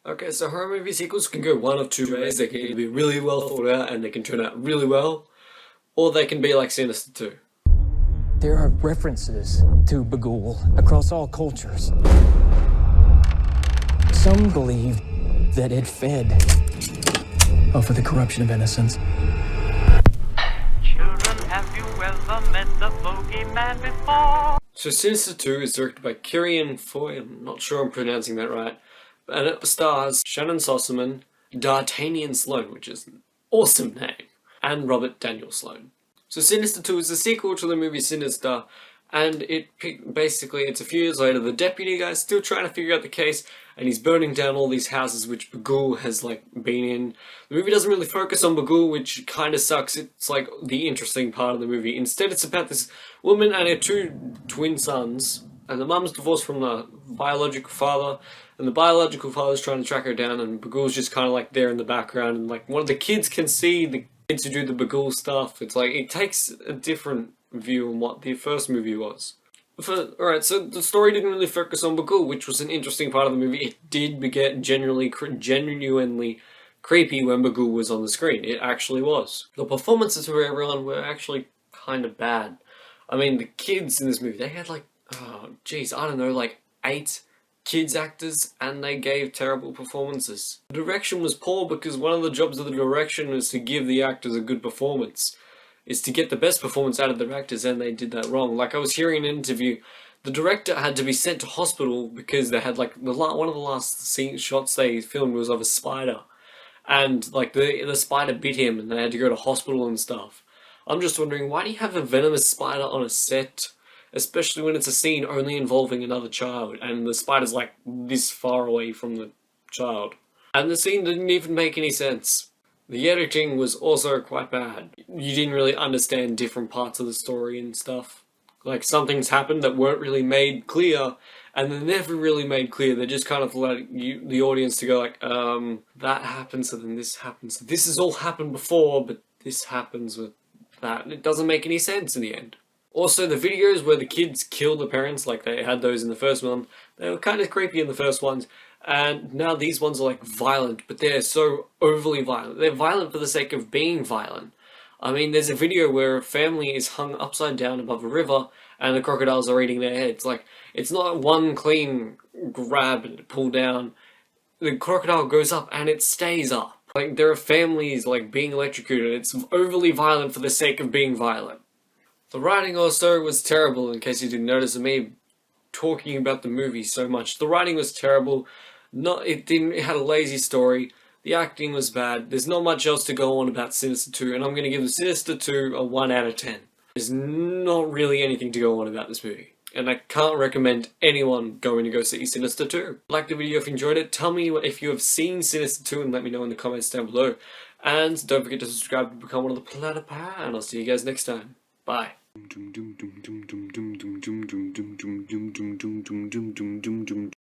Okay, so horror movie sequels can go one of two ways. They can either be really well thought out and they can turn out really well, or they can be like Sinister 2. There are references to Bagul across all cultures. Some believe that it fed off of the corruption of innocence. Children, have you ever met the bogeyman before? So Sinister 2 is directed by Kieran Foy, I'm not sure I'm pronouncing that right, and it stars Shannon Sossaman, D'Artagnan Sloane, which is an awesome name, and Robert Daniel Sloane. So Sinister 2 is a sequel to the movie Sinister, and basically it's a few years later. The deputy guy's still trying to figure out the case, and he's burning down all these houses which Bagul has been in. The movie doesn't really focus on Bagul, which kind of sucks. It's like the interesting part of the movie. Instead, it's about this woman and her two twin sons, and the mum's divorced from the biological father, and the biological father's trying to track her down, and Bagul's just kind of like there in the background, and like one of the kids can see the kids who do the Bagul stuff. It's like it takes a different view on what the first movie was. Alright, so the story didn't really focus on Bagul, which was an interesting part of the movie. It did get genuinely creepy when Bagul was on the screen. It actually was. The performances for everyone were actually kind of bad. I mean, the kids in this movie, they had like 8 kids actors, and they gave terrible performances. The direction was poor because one of the jobs of the direction is to give the actors a good performance. Is to get the best performance out of the actors, and they did that wrong. Like, I was hearing an interview, the director had to be sent to hospital because they had, like, one of the last shots they filmed was of a spider. And, like, the spider bit him, and they had to go to hospital and stuff. I'm just wondering, why do you have a venomous spider on a set? Especially when it's a scene only involving another child, and the spider's, like, this far away from the child. And the scene didn't even make any sense. The editing was also quite bad. You didn't really understand different parts of the story and stuff. Like, some things happened that weren't really made clear, and they're never really made clear. They just kind of let the audience to go like, that happens, and then this happens. This has all happened before, but this happens with that. And it doesn't make any sense in the end. Also, the videos where the kids kill the parents, like they had those in the first one, they were kind of creepy in the first ones. And now these ones are like violent, but they're so overly violent. They're violent for the sake of being violent. I mean, there's a video where a family is hung upside down above a river and the crocodiles are eating their heads. Like, it's not one clean grab and pull down. The crocodile goes up and it stays up. Like, there are families like being electrocuted. It's overly violent for the sake of being violent. The writing also was terrible, in case you didn't notice me talking about the movie so much. The writing was terrible. It had a lazy story. The acting was bad. There's not much else to go on about Sinister 2, and I'm going to give the Sinister 2 a 1 out of 10. There's not really anything to go on about this movie, and I can't recommend anyone going to go see Sinister 2. Like the video if you enjoyed it. Tell me if you have seen Sinister 2 and let me know in the comments down below. And don't forget to subscribe to become one of the Platypi, and I'll see you guys next time. Bye.